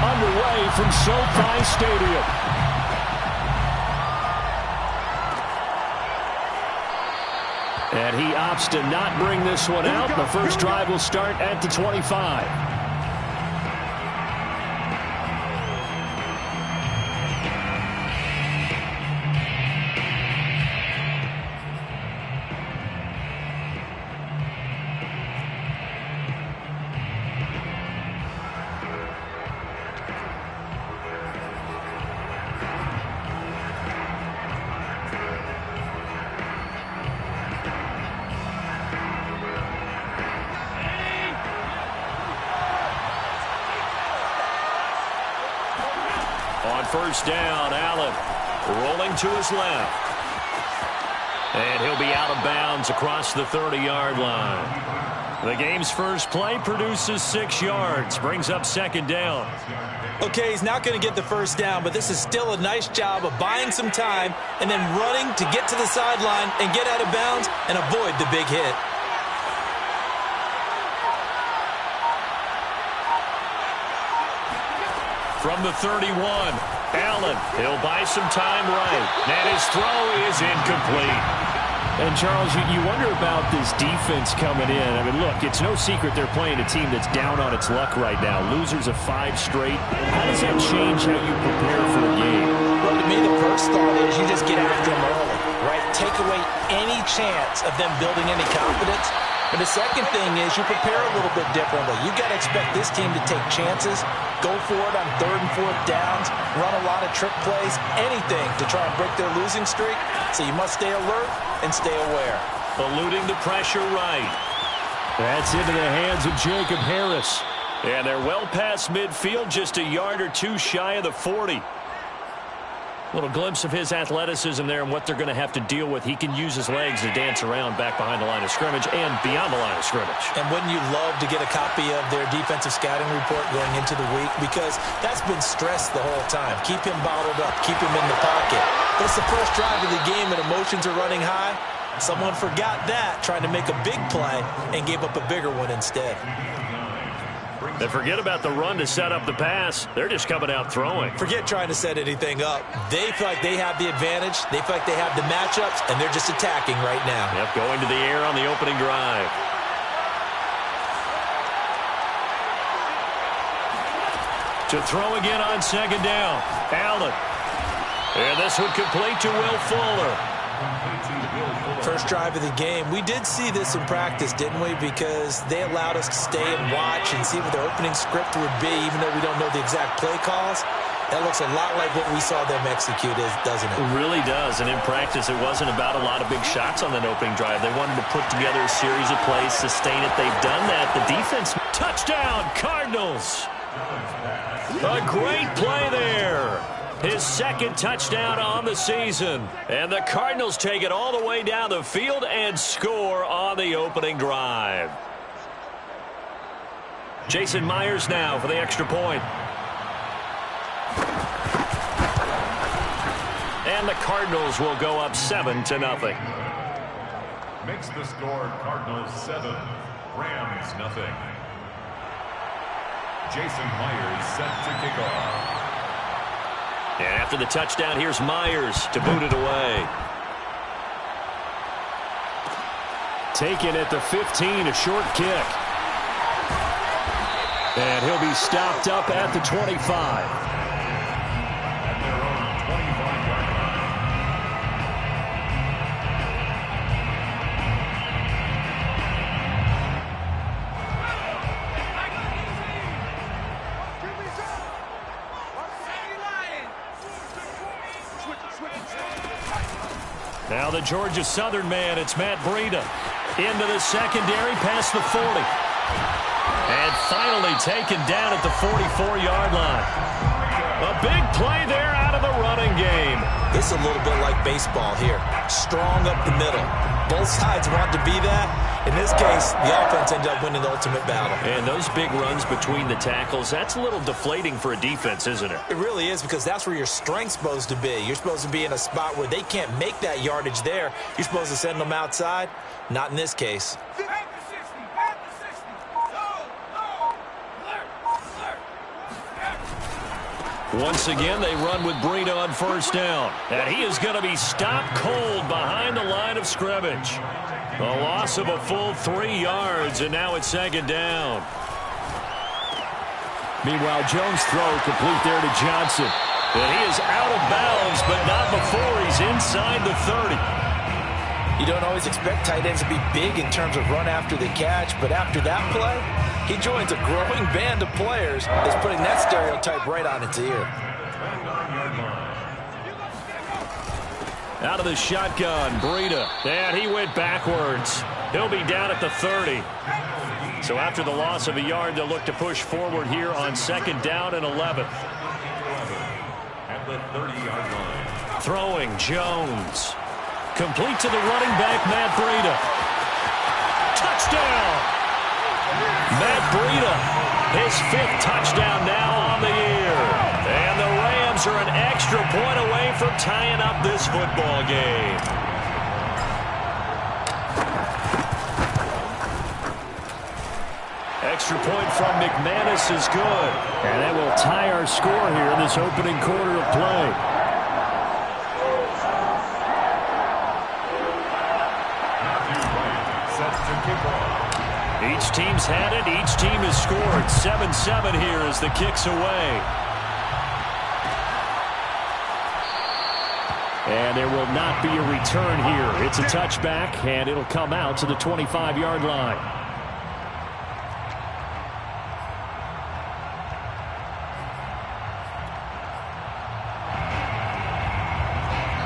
underway from SoFi Stadium. And he opts to not bring this one out. The first drive will start at the 25. On first down, Allen rolling to his left. And he'll be out of bounds across the 30-yard line. The game's first play produces 6 yards, brings up second down. Okay, he's not going to get the first down, but this is still a nice job of buying some time and then running to get to the sideline and get out of bounds and avoid the big hit. From the 31, Allen, he'll buy some time right. And his throw is incomplete. And, Charles, you wonder about this defense coming in. I mean, look, it's no secret they're playing a team that's down on its luck right now. Losers of 5 straight. How does that change how you prepare for a game? Well, to me, the first thought is you just get after them early, right? Take away any chance of them building any confidence. And the second thing is you prepare a little bit differently. You've got to expect this team to take chances, go for it on 3rd and 4th downs, run a lot of trick plays, anything to try and break their losing streak. So you must stay alert and stay aware. Eluding the pressure right. That's into the hands of Jacob Harris. And they're well past midfield, just a yard or 2 shy of the 40. Little glimpse of his athleticism there and what they're going to have to deal with. He can use his legs to dance around back behind the line of scrimmage and beyond the line of scrimmage. And wouldn't you love to get a copy of their defensive scouting report going into the week? Because that's been stressed the whole time. Keep him bottled up. Keep him in the pocket. But it's the first drive of the game and emotions are running high. Someone forgot that, trying to make a big play and gave up a bigger one instead. And forget about the run to set up the pass. They're just coming out throwing. Forget trying to set anything up. They feel like they have the advantage. They feel like they have the matchups, and they're just attacking right now. Yep, going to the air on the opening drive. To throw again on second down. Allen. And this one complete to Will Fuller. First drive of the game. We did see this in practice, didn't we? Because they allowed us to stay and watch and see what the opening script would be, even though we don't know the exact play calls. That looks a lot like what we saw them execute, doesn't it? It really does. And in practice, it wasn't about a lot of big shots on that opening drive. They wanted to put together a series of plays, sustain it. They've done that. The defense, touchdown, Cardinals. A great play there. His second touchdown on the season. And the Cardinals take it all the way down the field and score on the opening drive. Jason Myers now for the extra point. And the Cardinals will go up 7-0. Makes the score Cardinals 7, Rams 0. Jason Myers set to kick off. And after the touchdown, here's Myers to boot it away. Taken at the 15, a short kick. And he'll be stopped up at the 25. At their own 25-yard line. Now the Georgia Southern man, it's Matt Breida. Into the secondary, past the 40. And finally taken down at the 44-yard line. A big play there out of the running game. This is a little bit like baseball here. Strong up the middle. Both sides want to be that. In this case, the offense ended up winning the ultimate battle. And those big runs between the tackles, that's a little deflating for a defense, isn't it? It really is, because that's where your strength's supposed to be. You're supposed to be in a spot where they can't make that yardage there. You're supposed to send them outside. Not in this case. Once again, they run with Breida on first down. And he is going to be stopped cold behind the line of scrimmage. A loss of a full 3 yards, and now it's second down. Meanwhile, Jones' throw complete there to Johnson. And he is out of bounds, but not before he's inside the 30. You don't always expect tight ends to be big in terms of run after the catch, but after that play, he joins a growing band of players that's putting that stereotype right on its ear. Out of the shotgun, Breida. And he went backwards. He'll be down at the 30. So after the loss of a yard, they'll look to push forward here on second down and 11. At the 30-yard line. Throwing, Jones. Complete to the running back, Matt Breida. Touchdown! Matt Breida, his 5th touchdown now on the year. And the Rams are an extra point away from tying up this football game. Extra point from McManus is good. And that will tie our score here in this opening quarter of play. Each team's had it. Each team has scored. 7-7 here as the kick's away. And there will not be a return here. It's a touchback, and it'll come out to the 25-yard line.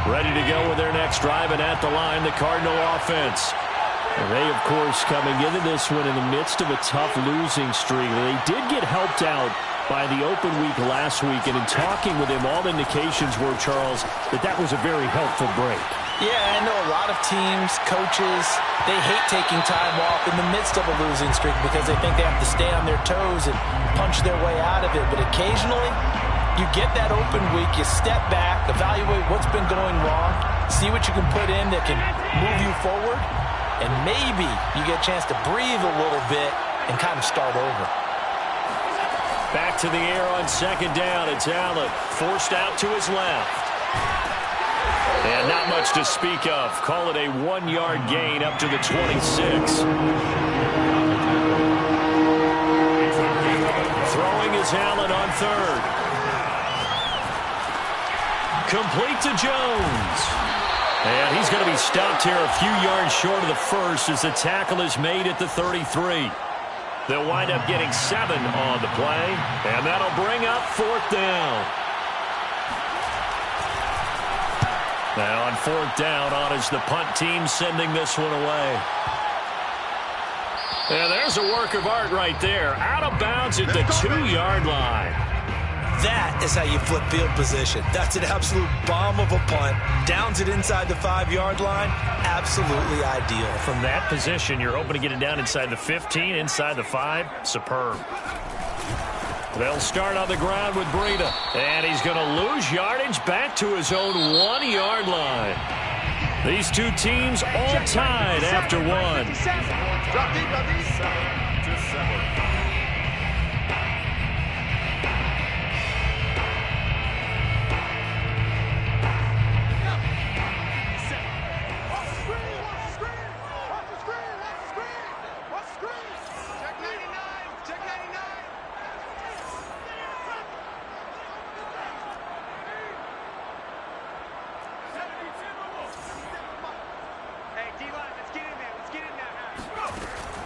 Ready to go with their next drive, and at the line, the Cardinal offense. And they, of course, coming into this one in the midst of a tough losing streak. They did get helped out by the open week last week, and in talking with him, all indications were, Charles, that was a very helpful break. Yeah, I know a lot of teams, coaches, they hate taking time off in the midst of a losing streak because they think they have to stay on their toes and punch their way out of it. But occasionally, you get that open week, you step back, evaluate what's been going wrong, see what you can put in that can move you forward, and maybe you get a chance to breathe a little bit and kind of start over. Back to the air on second down. It's Allen, forced out to his left. And not much to speak of. Call it a 1-yard gain up to the 26. Throwing is Allen on third. Complete to Jones. And he's going to be stopped here a few yards short of the first as the tackle is made at the 33. They'll wind up getting 7 on the play, and that'll bring up 4th down. Now on 4th down, on is the punt team sending this one away. And there's a work of art right there. Out of bounds at the 2-yard line. That is how you flip field position. That's an absolute bomb of a punt. Downs it inside the 5-yard line. Absolutely ideal. From that position, you're hoping to get it down inside the 15, inside the 5. Superb. They'll start on the ground with Breida. And he's going to lose yardage back to his own 1-yard line. These two teams all tied after one. Drop deep, 7-7.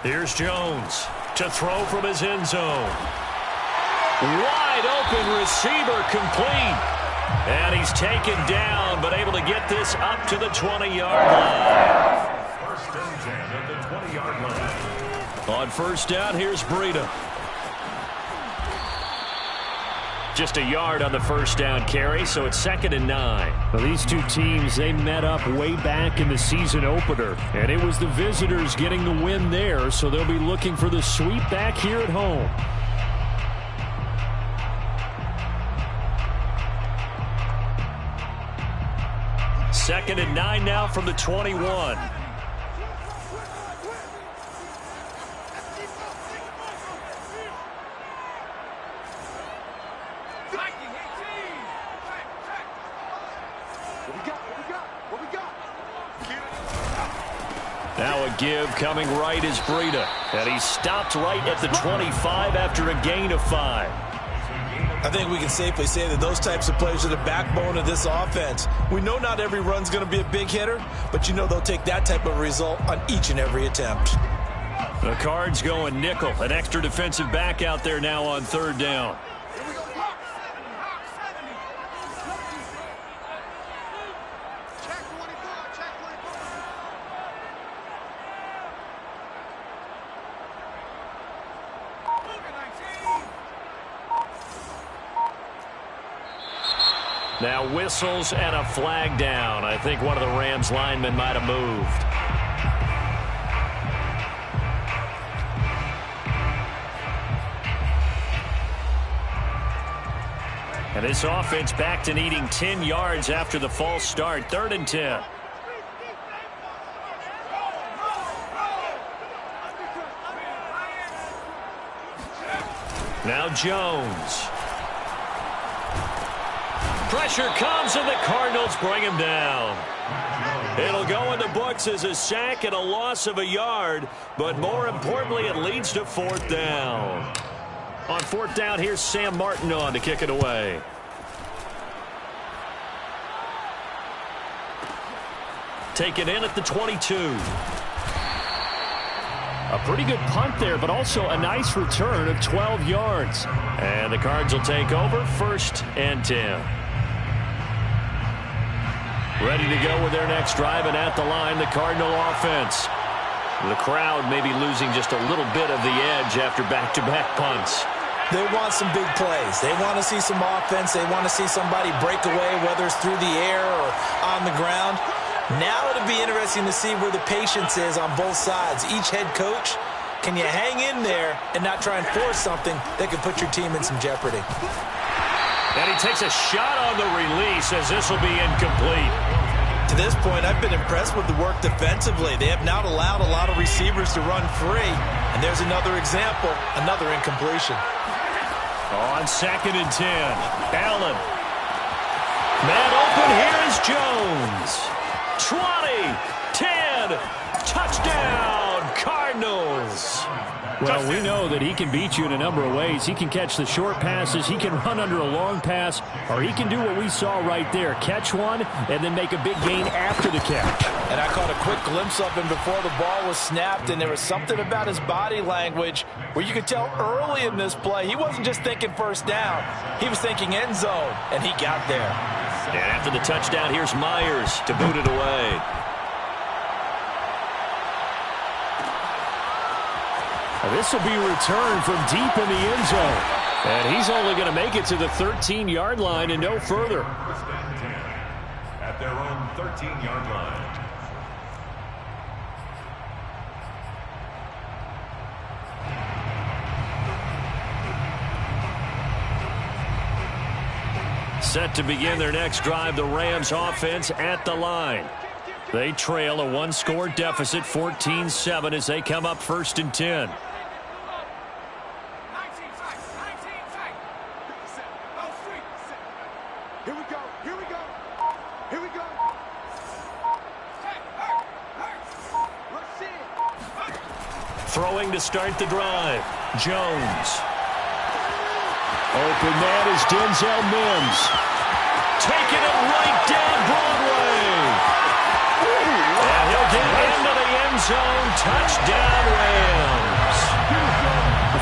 Here's Jones to throw from his end zone. Wide open receiver complete. And he's taken down, but able to get this up to the 20-yard line. First and 10 at the 20-yard line. On first down, here's Breida. Just a yard on the first down carry, so it's 2nd and 9. Well, these two teams, they met up way back in the season opener, and it was the visitors getting the win there, so they'll be looking for the sweep back here at home. Second and 9 now from the 21. give coming right is Breida. And he stopped right at the 25 after a gain of 5. I think we can safely say that those types of players are the backbone of this offense. We know not every run's going to be a big hitter, but you know they'll take that type of result on each and every attempt. The Cards going nickel. An extra defensive back out there now on 3rd down. Now whistles and a flag down. I think one of the Rams linemen might have moved. And this offense back to needing 10 yards after the false start. 3rd and 10. Now Jones. Pressure comes, and the Cardinals bring him down. It'll go in the books as a sack and a loss of a yard, but more importantly, it leads to 4th down. On 4th down, here's Sam Martin on to kick it away. Taken in at the 22. A pretty good punt there, but also a nice return of 12 yards. And the Cards will take over 1st and 10. Ready to go with their next drive, and at the line, the Cardinal offense. The crowd may be losing just a little bit of the edge after back-to-back punts. They want some big plays. They want to see some offense. They want to see somebody break away, whether it's through the air or on the ground. Now it'll be interesting to see where the patience is on both sides. Each head coach, can you hang in there and not try and force something that could put your team in some jeopardy? And he takes a shot on the release as this will be incomplete. To this point, I've been impressed with the work defensively. They have not allowed a lot of receivers to run free. And there's another example, another incompletion. On 2nd and 10, Allen. Man open, here is Jones. 20, 10, touchdown, Cardinals. Well, we know that he can beat you in a number of ways. He can catch the short passes, he can run under a long pass, or he can do what we saw right there, catch one and then make a big gain after the catch. And I caught a quick glimpse of him before the ball was snapped, and there was something about his body language where you could tell early in this play he wasn't just thinking 1st down. He was thinking end zone, and he got there. And after the touchdown, here's Myers to boot it away. This will be returned from deep in the end zone. And he's only going to make it to the 13-yard line and no further. At their own 13-yard line. Set to begin their next drive, the Rams offense at the line. They trail a 1-score deficit, 14-7, as they come up 1st and 10. Throwing to start the drive, Jones. Open man is Denzel Mims. Taking it right down Broadway. And he'll get into the end zone. Touchdown, Rams.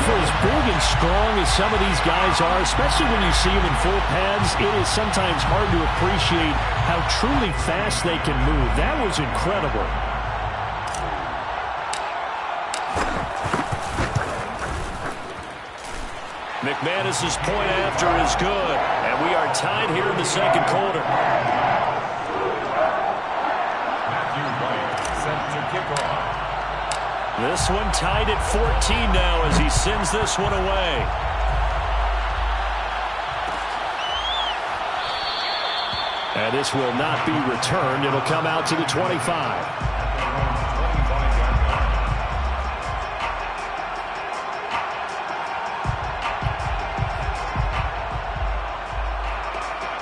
For as big and strong as some of these guys are, especially when you see them in full pads, it is sometimes hard to appreciate how truly fast they can move. That was incredible. McManus's point after is good, and we are tied here in the 2nd quarter. Matthew White set to kick off. This one tied at 14 now as he sends this one away. And this will not be returned. It'll come out to the 25.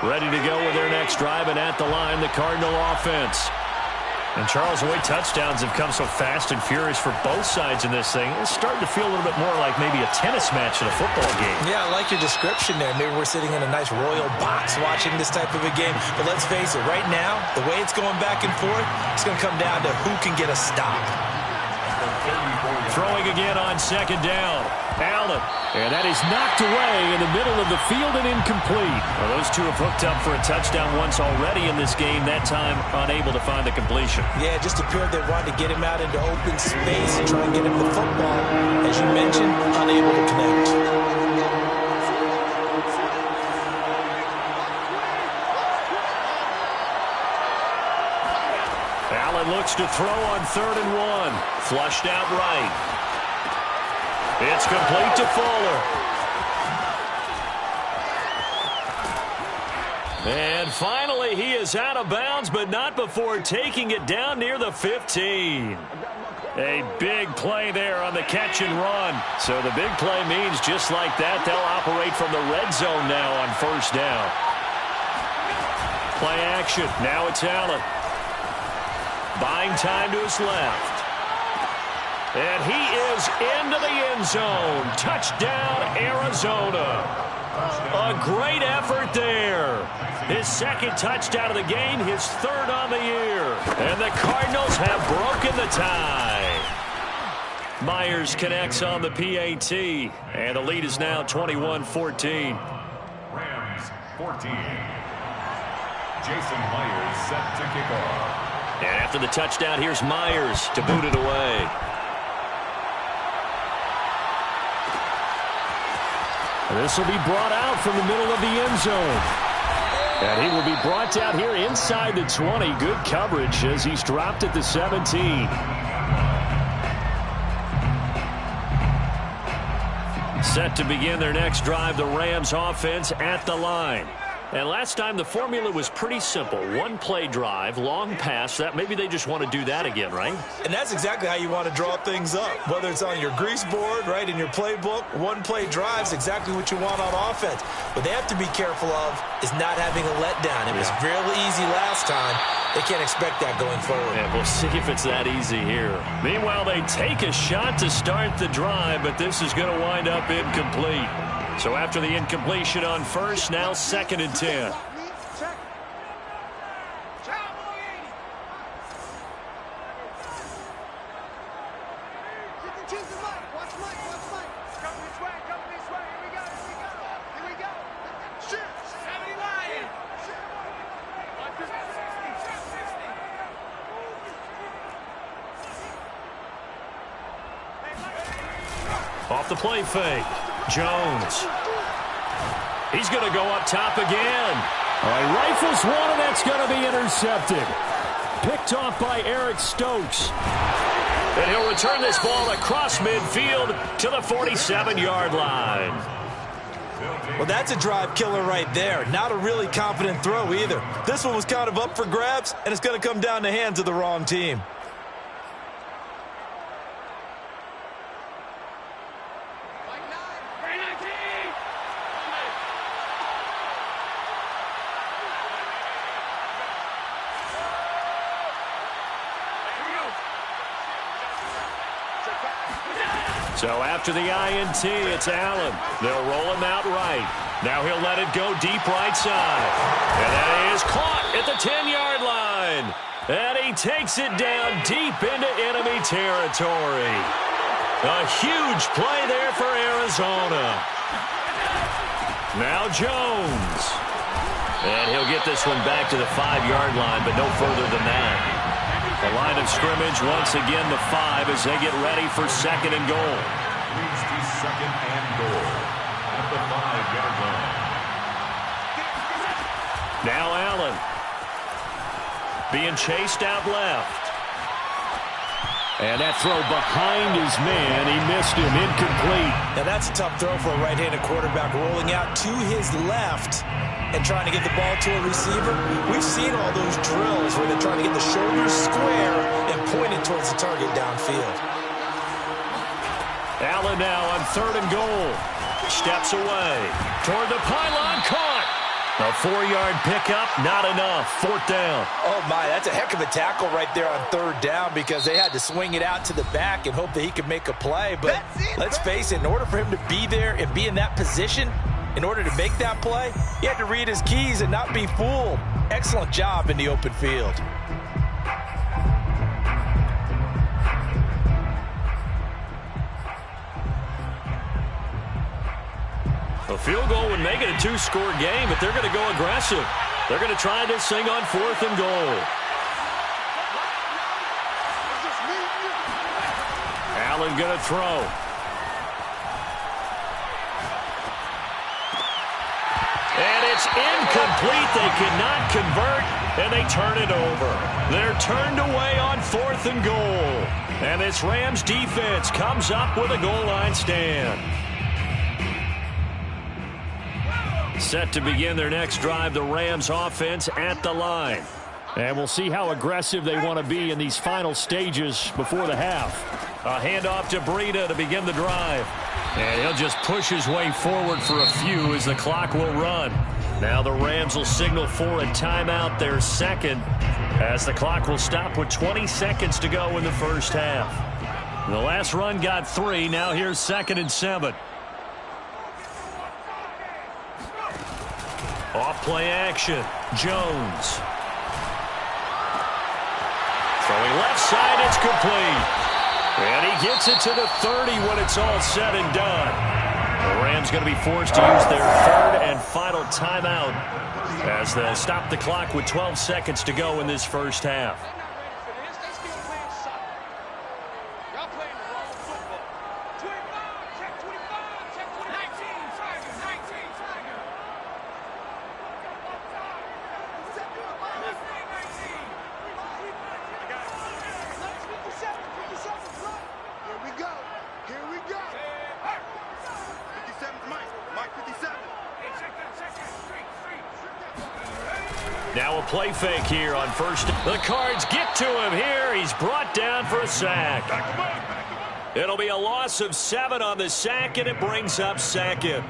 Ready to go with their next drive, and at the line, the Cardinal offense. And, Charles, the way touchdowns have come so fast and furious for both sides in this thing, it's starting to feel a little bit more like maybe a tennis match in a football game. Yeah, I like your description there. Maybe we're sitting in a nice royal box watching this type of a game. But let's face it, right now, the way it's going back and forth, it's going to come down to who can get a stop. Throwing again on second down. Allen. And that is knocked away in the middle of the field and incomplete. Well, those two have hooked up for a touchdown once already in this game, that time unable to find the completion. Yeah, it just appeared they wanted to get him out into open space and try and get him the football. As you mentioned, unable to connect. Allen looks to throw on 3rd and 1. Flushed out right. It's complete to Fuller. And finally, he is out of bounds, but not before taking it down near the 15. A big play there on the catch and run. So the big play means just like that, they'll operate from the red zone now on 1st down. Play action. Now it's Allen. Buying time to his left. And he is into the end zone. Touchdown, Arizona. A great effort there. His 2nd touchdown of the game, his 3rd on the year. And the Cardinals have broken the tie. Myers connects on the PAT. And the lead is now 21-14. Rams 14. Jason Myers set to kick off. And after the touchdown, here's Myers to boot it away. This will be brought out from the middle of the end zone. And he will be brought down here inside the 20. Good coverage as he's dropped at the 17. Set to begin their next drive, the Rams offense at the line. And last time the formula was pretty simple. 1-play drive, long pass. That maybe they just want to do that again, right? And that's exactly how you want to draw things up. Whether it's on your grease board, right, in your playbook, 1-play drives exactly what you want on offense. What they have to be careful of is not having a letdown. It was real easy last time. They can't expect that going forward. And we'll see if it's that easy here. Meanwhile, they take a shot to start the drive, but this is going to wind up incomplete. So after the incompletion on 1st, now 2nd and 10. Off the play fake. Jones. He's going to go up top again. All right, rifles one, and that's going to be intercepted. Picked off by Eric Stokes. And he'll return this ball across midfield to the 47-yard line. Well, that's a drive killer right there. Not a really confident throw either. This one was kind of up for grabs, and it's going to come down the hands of the wrong team. So after the INT, it's Allen. They'll roll him out right. Now he'll let it go deep right side. And that is caught at the 10-yard line. And he takes it down deep into enemy territory. A huge play there for Arizona. Now Jones. And he'll get this one back to the 5-yard line, but no further than that. The line of scrimmage once again the 5 as they get ready for 2nd and goal. Leads to 2nd and goal at the 5-yard line. Now Allen. Being chased out left. And that throw behind his man. He missed him. Incomplete. Now that's a tough throw for a right-handed quarterback, rolling out to his left and trying to get the ball to a receiver. We've seen all those drills where they're trying to get the shoulders square and point it towards the target downfield. Allen now on 3rd and goal. Steps away toward the pylon, caught. A 4-yard pickup, not enough. 4th down. Oh, my, that's a heck of a tackle right there on 3rd down because they had to swing it out to the back and hope that he could make a play. But let's face it, in order for him to be there and be in that position, in order to make that play, he had to read his keys and not be fooled. Excellent job in the open field. A field goal would make it a 2-score game, but they're going to go aggressive. They're going to try this thing on 4th and goal. Allen going to throw. And it's incomplete. They cannot convert, and they turn it over. They're turned away on 4th and goal. And this Rams defense comes up with a goal line stand. Set to begin their next drive, the Rams offense at the line. And we'll see how aggressive they want to be in these final stages before the half. A handoff to Breida to begin the drive. And he'll just push his way forward for a few as the clock will run. Now the Rams will signal for a timeout, their second, as the clock will stop with 20 seconds to go in the first half. The last run got 3. Now here's 2nd and 7. Off play action. Jones. Throwing left side, it's complete. And he gets it to the 30 when it's all said and done. The Rams going to be forced to use their 3rd and final timeout as they'll stop the clock with 12 seconds to go in this first half. Now a play fake here on 1st. The Cards get to him here. He's brought down for a sack. It'll be a loss of 7 on the sack, and it brings up 2nd.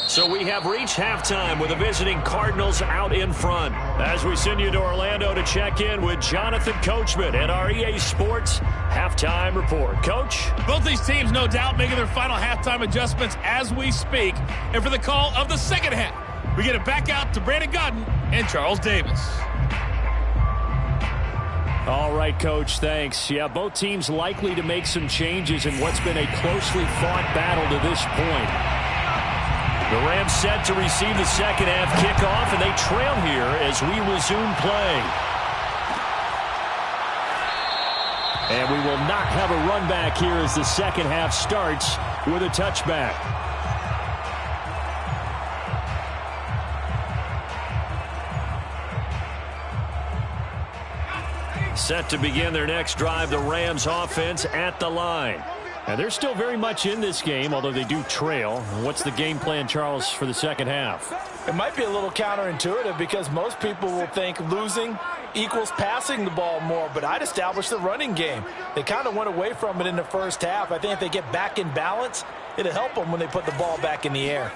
So we have reached halftime with the visiting Cardinals out in front. As we send you to Orlando to check in with Jonathan Coachman at our EA Sports Halftime Report. Coach? Both these teams, no doubt, making their final halftime adjustments as we speak. And for the call of the second half, we get it back out to Brandon Godden and Charles Davis. All right, Coach, thanks. Yeah, both teams likely to make some changes in what's been a closely fought battle to this point. The Rams set to receive the second half kickoff, and they trail here as we resume play. And we will not have a run back here as the second half starts with a touchback. Set to begin their next drive, the Rams offense at the line. And they're still very much in this game, although they do trail. What's the game plan, Charles, for the second half? It might be a little counterintuitive because most people will think losing equals passing the ball more, but I'd establish the running game. They kind of went away from it in the first half. I think if they get back in balance, it'll help them when they put the ball back in the air.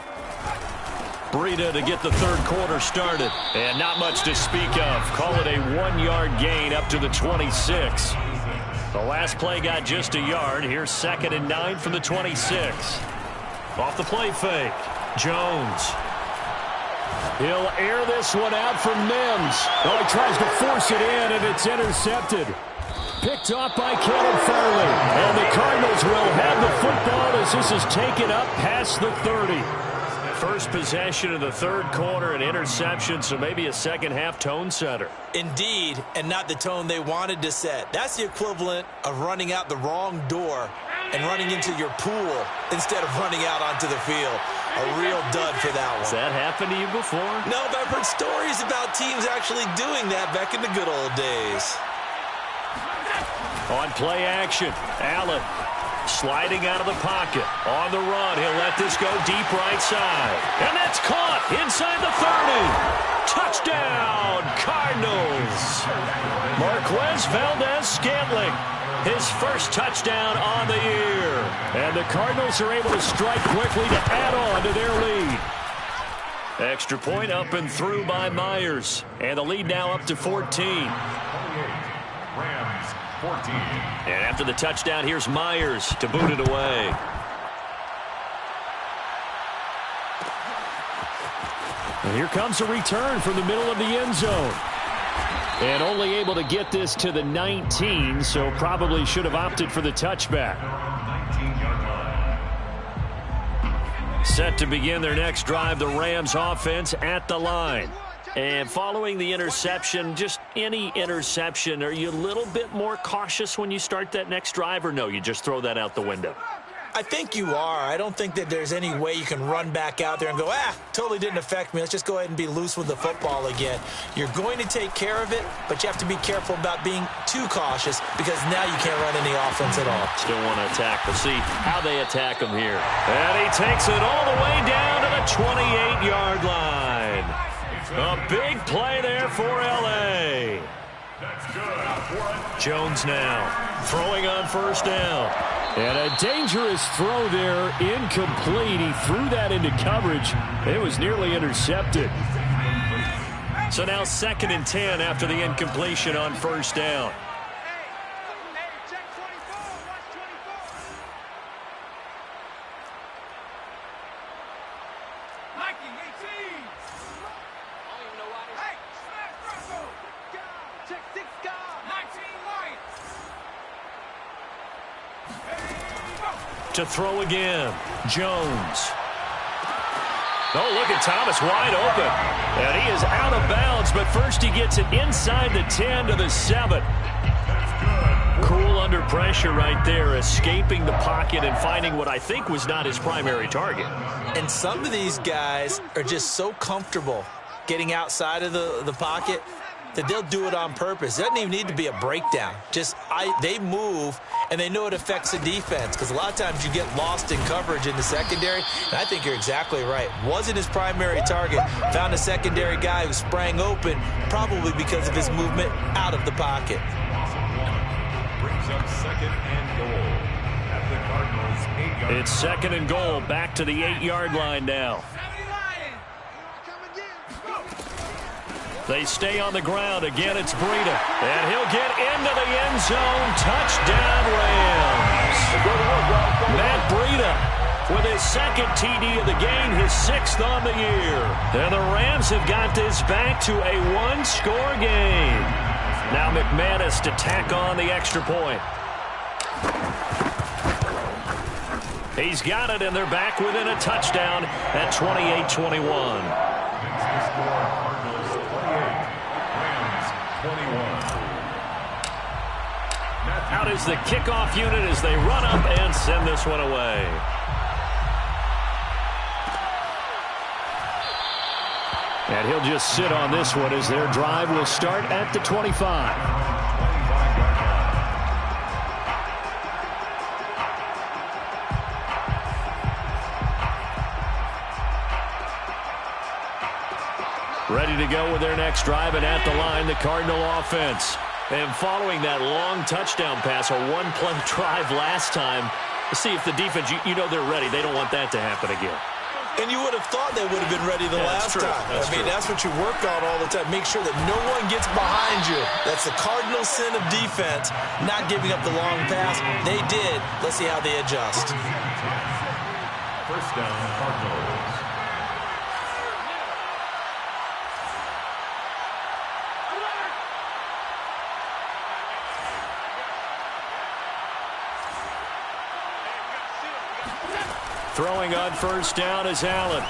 Breida to get the third quarter started. And not much to speak of. Call it a 1-yard gain up to the 26. The last play got just a yard. Here's 2nd and 9 from the 26. Off the play fake. Jones. He'll air this one out for Mims. Oh, he tries to force it in, and it's intercepted. Picked off by Caleb Farley. And the Cardinals will have the football as this is taken up past the 30. First possession of the third quarter, an interception, so maybe a second half tone setter. Indeed, and not the tone they wanted to set. That's the equivalent of running out the wrong door and running into your pool instead of running out onto the field. A real dud for that one. Has that happened to you before? No, but I've heard stories about teams actually doing that back in the good old days. On play action, Allen. Sliding out of the pocket. On the run, he'll let this go deep right side. And that's caught inside the 30. Touchdown, Cardinals. Marquez Valdez-Scantling, his first touchdown on the year. And the Cardinals are able to strike quickly to add on to their lead. Extra point up and through by Myers. And the lead now up to 14. 28. Rams 14. And after the touchdown, here's Myers to boot it away. And here comes a return from the middle of the end zone. And only able to get this to the 19, so probably should have opted for the touchback. 19-yard line. Set to begin their next drive, the Rams offense at the line. And following the interception, just any interception, are you a little bit more cautious when you start that next drive, or no, you just throw that out the window? I think you are. I don't think that there's any way you can run back out there and go, totally didn't affect me. Let's just go ahead and be loose with the football again. You're going to take care of it, but you have to be careful about being too cautious because now you can't run any offense at all. Still want to attack. We'll see how they attack him here. And he takes it all the way down to the 28-yard line. A big play there for L.A. Jones now throwing on first down. And a dangerous throw there, incomplete. He threw that into coverage. It was nearly intercepted. So now 2nd and 10 after the incompletion on first down. To throw again, Jones. Oh, look at Thomas wide open. And he is out of bounds, but first he gets it inside the 10 to the 7. Cool under pressure right there, escaping the pocket and finding what I think was not his primary target. And some of these guys are just so comfortable getting outside of the pocket that they'll do it on purpose. It doesn't even need to be a breakdown. They move, and they know it affects the defense because a lot of times you get lost in coverage in the secondary, and I think you're exactly right. Wasn't his primary target. Found a secondary guy who sprang open, probably because of his movement out of the pocket. Brings up 2nd and goal at the Cardinals' 8-yard line. It's 2nd and goal, back to the 8-yard line now. They stay on the ground. Again, it's Breida. And he'll get into the end zone. Touchdown, Rams. Matt Breida with his 2nd TD of the game, his 6th on the year. And the Rams have got this back to a 1-score game. Now McManus to tack on the extra point. He's got it, and they're back within a touchdown at 28-21. Out is the kickoff unit as they run up and send this one away. And he'll just sit on this one as their drive will start at the 25. Ready to go with their next drive, and at the line, the Cardinal offense. And following that long touchdown pass, a one-play drive last time, to see if the defense, you know they're ready. They don't want that to happen again. And you would have thought they would have been ready the last time. That's what you work on all the time. Make sure that no one gets behind you. That's the cardinal sin of defense, not giving up the long pass. They did. Let's see how they adjust. First down, Cardinals. Throwing on first down is Allen.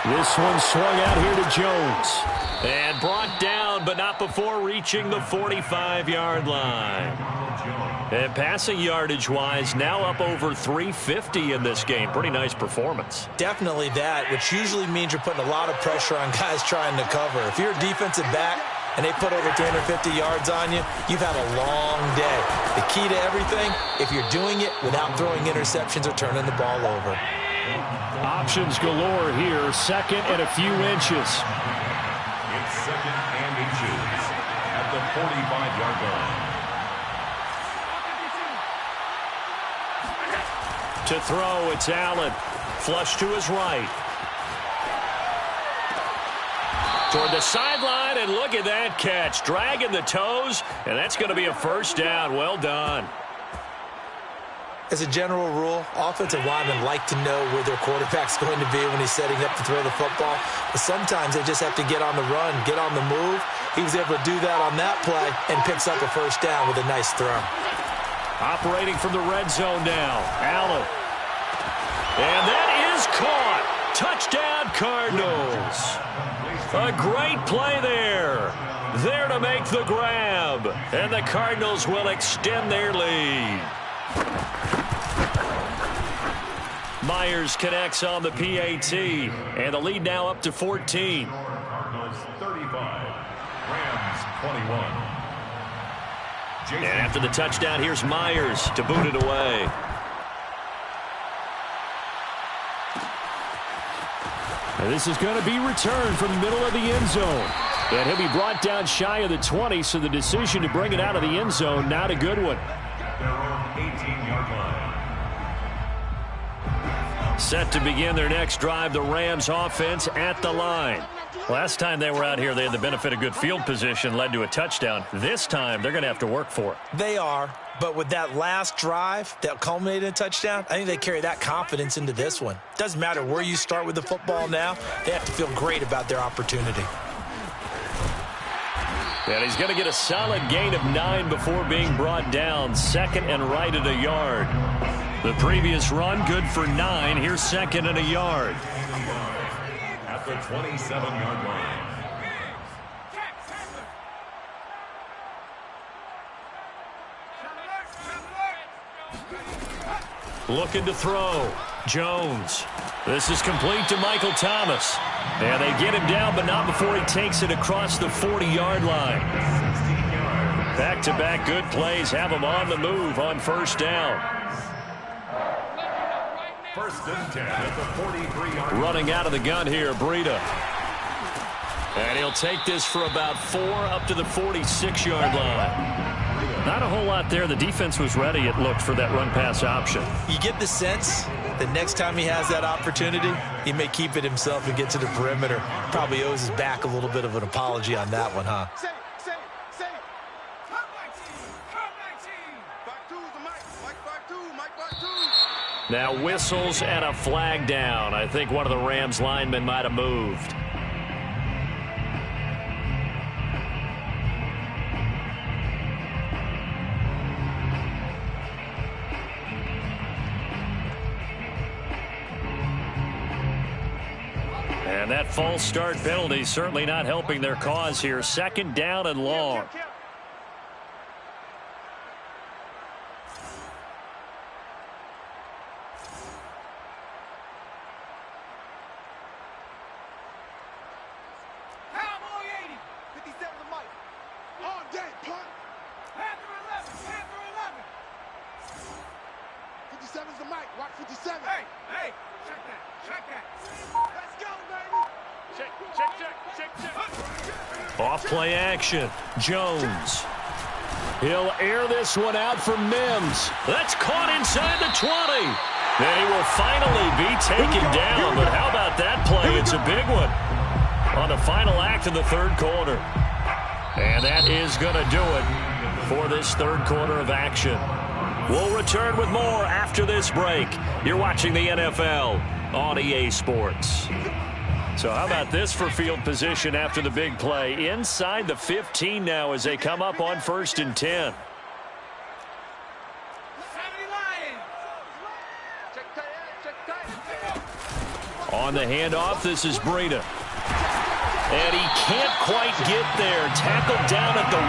This one swung out here to Jones. And brought down, but not before reaching the 45-yard line. And passing yardage-wise, now up over 350 in this game. Pretty nice performance. Definitely that, which usually means you're putting a lot of pressure on guys trying to cover. If you're a defensive back and they put over 350 yards on you, you've had a long day. The key to everything, if you're doing it without throwing interceptions or turning the ball over. Options galore here, 2nd and a few inches. It's 2nd and inches at the 45-yard line. To throw, it's Allen. Flush to his right. toward the sideline, and look at that catch. Dragging the toes, and that's going to be a first down. Well done. As a general rule, offensive linemen like to know where their quarterback's going to be when he's setting up to throw the football. But sometimes they just have to get on the run, get on the move. He was able to do that on that play and picks up a first down with a nice throw. Operating from the red zone now, Allen. And that is caught. Touchdown, Cardinals. A great play there. There to make the grab. And the Cardinals will extend their lead. Myers connects on the PAT, and the lead now up to 14. Cardinals 35, Rams 21. And after the touchdown, here's Myers to boot it away. And this is going to be returned from the middle of the end zone. And he'll be brought down shy of the 20, so the decision to bring it out of the end zone, not a good one. Their own 18-yard line. Set to begin their next drive, the Rams offense at the line. Last time they were out here, they had the benefit of good field position, led to a touchdown. This time, they're going to have to work for it. They are, but with that last drive that culminated in a touchdown, I think they carry that confidence into this one. Doesn't matter where you start with the football now, they have to feel great about their opportunity. And he's going to get a solid gain of 9 before being brought down. Second and right at a yard. The previous run, good for 9. Here's second and a yard. At the 27-yard line. Looking to throw. Jones. This is complete to Michael Thomas. And they get him down, but not before he takes it across the 40-yard line. Back-to-back good plays have him on the move on first down. First and 10 at the 43-yard line. Running out of the gun here, Breida. And he'll take this for about 4 up to the 46-yard line. Not a whole lot there. The defense was ready, it looked, for that run-pass option. You get the sense that next time he has that opportunity, he may keep it himself and get to the perimeter. Probably owes his back a little bit of an apology on that one, huh? Now whistles and a flag down. I think one of the Rams linemen might have moved. And that false start penalty certainly not helping their cause here. Second down and long. Off play action. Jones. He'll air this one out for Mims. That's caught inside the 20. Then he will finally be taken down. But how about that play? It's a big one on the final act of the third quarter. And that is going to do it for this third quarter of action. We'll return with more after this break. You're watching the NFL on EA Sports. So how about this for field position after the big play? Inside the 15 now as they come up on first and 10. On the handoff, this is Breida. And he can't quite get there. Tackled down at the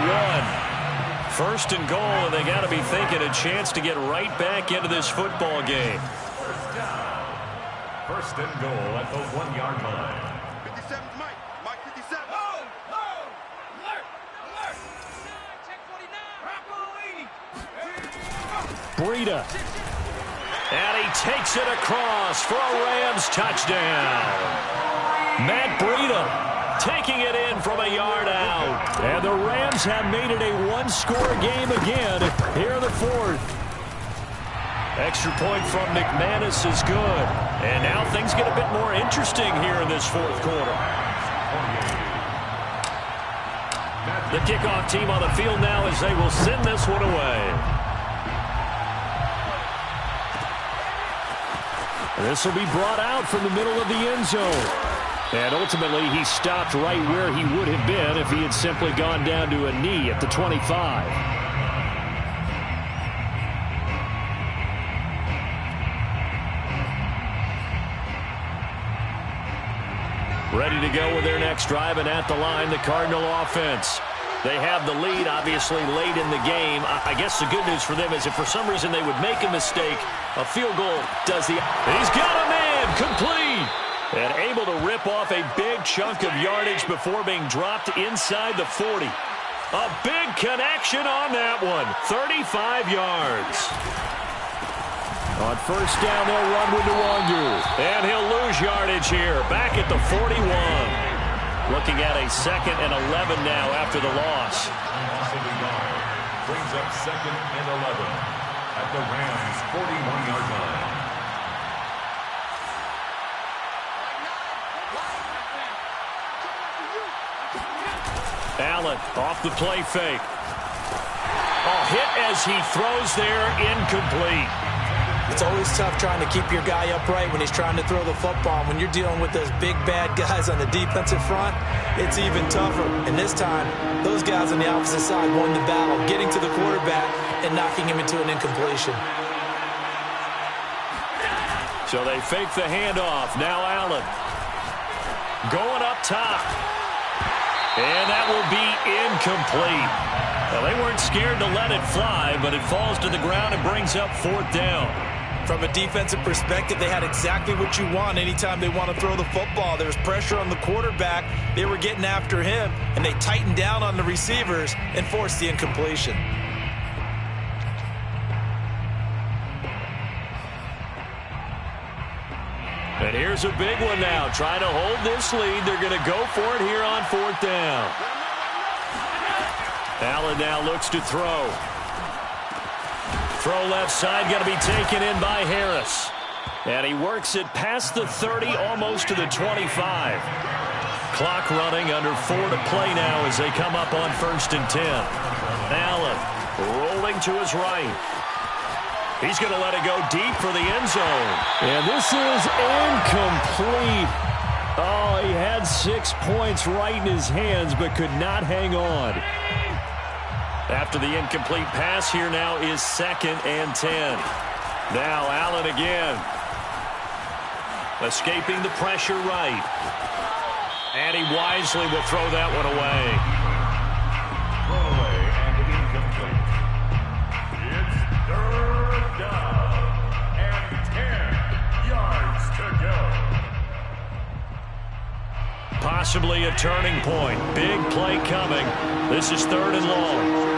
1. First and goal, and they got to be thinking a chance to get right back into this football game. First and goal at the 1-yard line. 57's Mike. Mike 57. Breida. And he takes it across for a Rams touchdown. Matt Breida taking it in from a yard out. And the Rams have made it a one-score game again here in the fourth. Extra point from McManus is good. And now things get a bit more interesting here in this fourth quarter. The kickoff team on the field now as they will send this one away. This will be brought out from the middle of the end zone. And ultimately, he stopped right where he would have been if he had simply gone down to a knee at the 25. Ready to go with their next drive, and at the line, the Cardinal offense. They have the lead, obviously, late in the game. I guess the good news for them is if for some reason they would make a mistake, a field goal does the... He's got a man, complete! And able to rip off a big chunk of yardage before being dropped inside the 40. A big connection on that one, 35 yards. On first down, they'll run with Nwangu. And he'll lose yardage here, back at the 41. Looking at a 2nd and 11 now after the loss. Brings up 2nd and 11 at the Rams' 41-yard line. Allen off the play fake. Hit as he throws there, incomplete. It's always tough trying to keep your guy upright when he's trying to throw the football. When you're dealing with those big, bad guys on the defensive front, it's even tougher. And this time, those guys on the opposite side won the battle, getting to the quarterback and knocking him into an incompletion. So they fake the handoff. Now Allen going up top. And that will be incomplete. Well, they weren't scared to let it fly, but it falls to the ground and brings up 4th down. From a defensive perspective, they had exactly what you want anytime they want to throw the football. There was pressure on the quarterback. They were getting after him, and they tightened down on the receivers and forced the incompletion. And here's a big one now. Trying to hold this lead. They're going to go for it here on 4th down. Allen now looks to throw. Throw left side, going to be taken in by Harris. And he works it past the 30, almost to the 25. Clock running, under 4 to play now as they come up on 1st and 10. Allen rolling to his right. He's going to let it go deep for the end zone. And this is incomplete. Oh, he had 6 points right in his hands, but could not hang on. After the incomplete pass, here now is 2nd and 10. Now Allen again. Escaping the pressure right. And he wisely will throw that one away. Throw away and incomplete. It's 3rd down and 10 yards to go. Possibly a turning point. Big play coming. This is 3rd and long.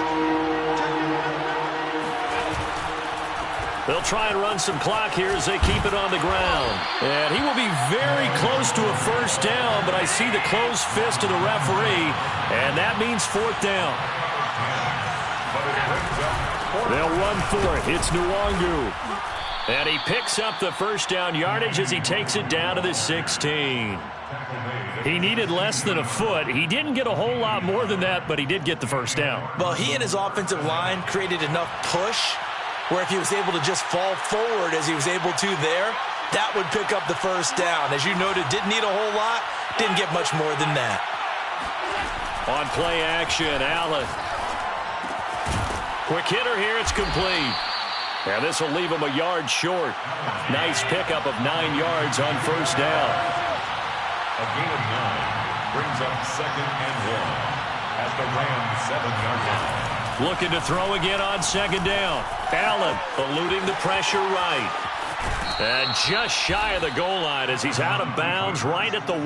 They'll try and run some clock here as they keep it on the ground. And he will be very close to a 1st down, but I see the closed fist of the referee, and that means 4th down. They'll run for it. It's Nwangu. And he picks up the 1st down yardage as he takes it down to the 16. He needed less than a foot. He didn't get a whole lot more than that, but he did get the 1st down. Well, he and his offensive line created enough push where if he was able to just fall forward as he was able to there, that would pick up the 1st down. As you noted, didn't need a whole lot, didn't get much more than that. On play action, Allen. Quick hitter here, it's complete. And this will leave him a yard short. Nice pickup of 9 yards on 1st down. A gain of 9 brings up 2nd and 1 at the Rams' 7-yard line. Looking to throw again on 2nd down. Allen eluding the pressure right. And just shy of the goal line as he's out of bounds right at the 1.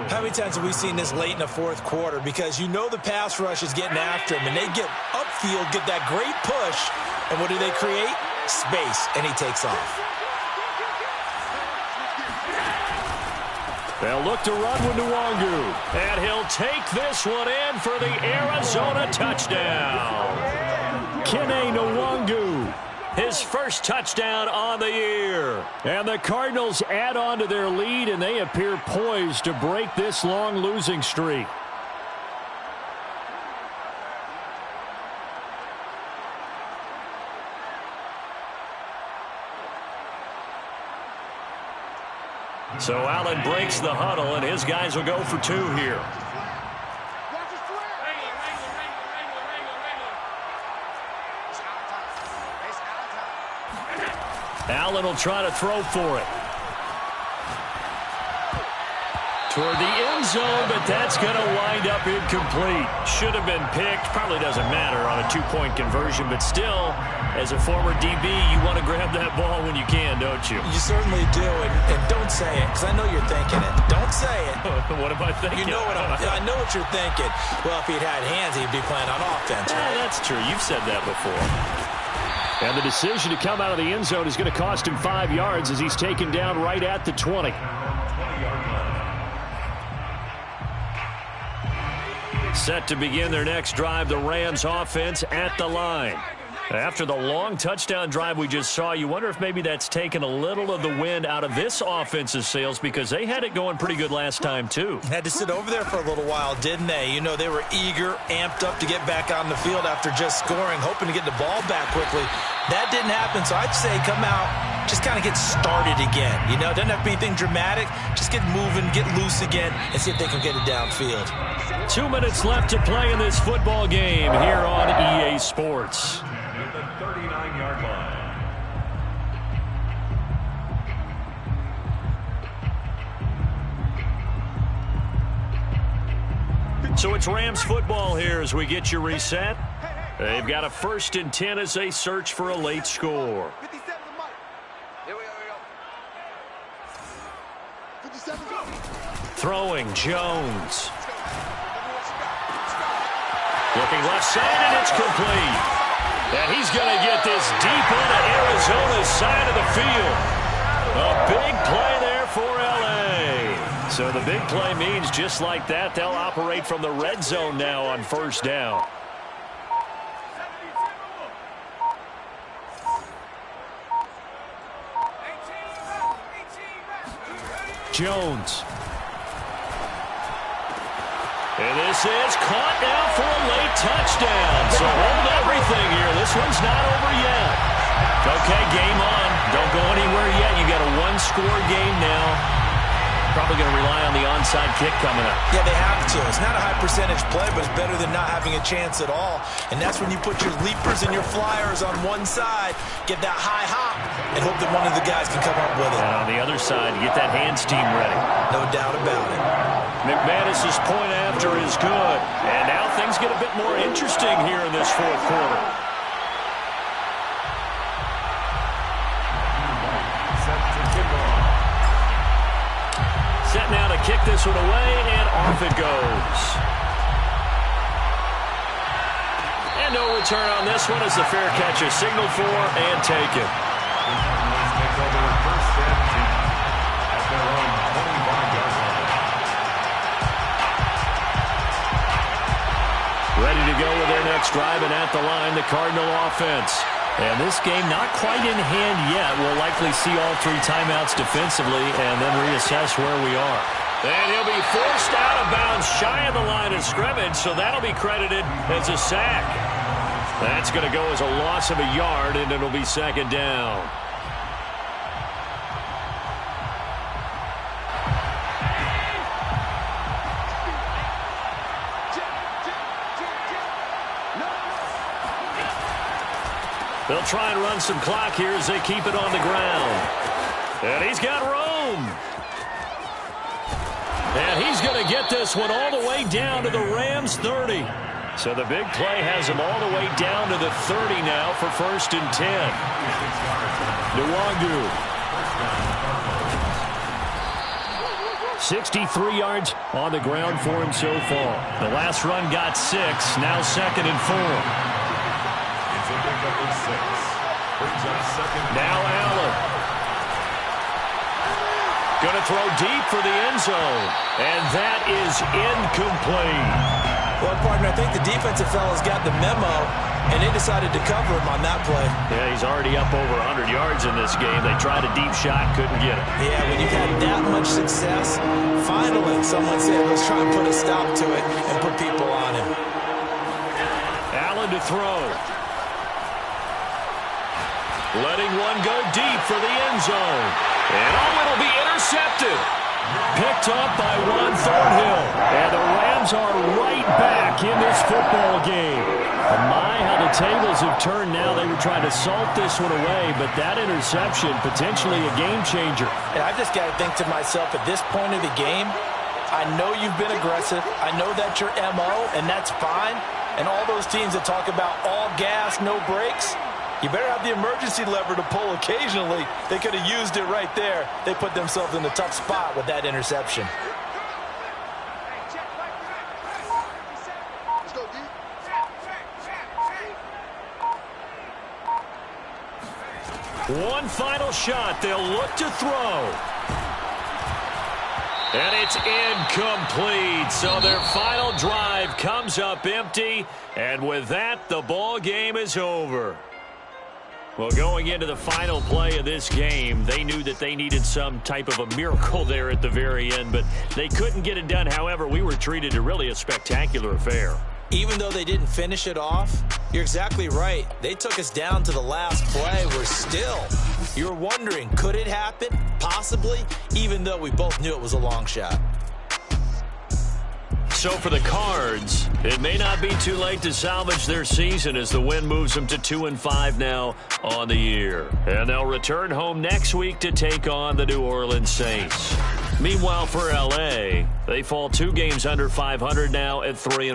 How many times have we seen this late in the 4th quarter? Because you know the pass rush is getting after him, and they get upfield, get that great push, and what do they create? Space, and he takes off. They'll look to run with Nwangu. And he'll take this one in for the Arizona touchdown. Kene Nwangu. His 1st touchdown on the year. And the Cardinals add on to their lead, and they appear poised to break this long losing streak. So Allen breaks the huddle, and his guys will go for 2 here. Allen will try to throw for it. Toward the end zone, but that's going to wind up incomplete. Should have been picked. Probably doesn't matter on a 2-point conversion, but still, as a former DB, you want to grab that ball when you can, don't you? You certainly do, and don't say it, because I know you're thinking it. Don't say it. What am I thinking? You know I know what you're thinking. Well, if he'd had hands, he'd be playing on offense, right? Yeah, that's true. You've said that before. And the decision to come out of the end zone is going to cost him 5 yards as he's taken down right at the 20. Set to begin their next drive, the Rams offense at the line. After the long touchdown drive we just saw, you wonder if maybe that's taken a little of the wind out of this offense's sails because they had it going pretty good last time, too. Had to sit over there for a little while, didn't they? You know, they were eager, amped up to get back on the field after just scoring, hoping to get the ball back quickly. That didn't happen, so I'd say come out, just kind of get started again. You know, doesn't have to be anything dramatic. Just get moving, get loose again, and see if they can get it downfield. 2 minutes left to play in this football game here on EA Sports. At the 39-yard line. So it's Rams football here as we get you reset. They've got a 1st and 10 as they search for a late score. 57 to Mike. Here we go. 57 go. Throwing Jones. Looking left side, and it's complete. And he's going to get this deep into Arizona's side of the field. A big play there for L.A. So the big play means just like that, they'll operate from the red zone now on 1st down. Jones. And this is caught now for a late touchdown. So hold everything here. This one's not over yet. Okay, game on. Don't go anywhere yet. You got a 1-score game now. Probably going to rely on the onside kick coming up. Yeah, they have to. It's not a high percentage play, but it's better than not having a chance at all. And that's when you put your leapers and your flyers on one side, get that high hop, and hope that one of the guys can come up with it. And on the other side, get that hands team ready. No doubt about it. McManus's point after is good. And now things get a bit more interesting here in this 4th quarter. Set now to kick this one away, and off it goes. And no return on this one as the fair catch is signaled for and taken. Takes over the 1st and 10 at their own 25-yard line. Ready to go with their next drive, and at the line, the Cardinal offense. And this game not quite in hand yet. We'll likely see all 3 timeouts defensively and then reassess where we are. And he'll be forced out of bounds shy of the line of scrimmage, so that'll be credited as a sack. That's going to go as a loss of a yard, and it'll be 2nd down. They'll try and run some clock here as they keep it on the ground. And he's got room. And he's going to get this one all the way down to the Rams 30. So the big play has him all the way down to the 30 now for 1st and 10. Nwangu. 63 yards on the ground for him so far. The last run got 6, now 2nd and 4. Now Allen. Going to throw deep for the end zone. And that is incomplete. Well, partner, I think the defensive fellas got the memo, and they decided to cover him on that play. Yeah, he's already up over 100 yards in this game. They tried a deep shot, couldn't get it. Yeah, when you've had that much success, finally someone said, let's try and put a stop to it and put people on him. Allen to throw. Letting one go deep for the end zone. And it'll be intercepted. intercepted. Picked up by Juan Thornhill. And the Rams are right back in this football game. My, how the tables have turned now. They were trying to salt this one away, but that interception, potentially a game changer. And I've just got to think to myself, at this point of the game, I know you've been aggressive. I know that's your MO, and that's fine. And all those teams that talk about all gas, no brakes, you better have the emergency lever to pull occasionally. They could have used it right there. They put themselves in a tough spot with that interception. Let's go, D. One final shot. They'll look to throw. And it's incomplete. So their final drive comes up empty. And with that, the ball game is over. Well, going into the final play of this game, they knew that they needed some type of a miracle there at the very end, but they couldn't get it done. However, we were treated to really a spectacular affair. Even though they didn't finish it off, you're exactly right. They took us down to the last play. We're still. You're wondering, could it happen? Possibly, even though we both knew it was a long shot. So for the Cards, it may not be too late to salvage their season as the win moves them to 2-5 now on the year. And they'll return home next week to take on the New Orleans Saints. Meanwhile, for L.A., they fall 2 games under 500 now at 3-4.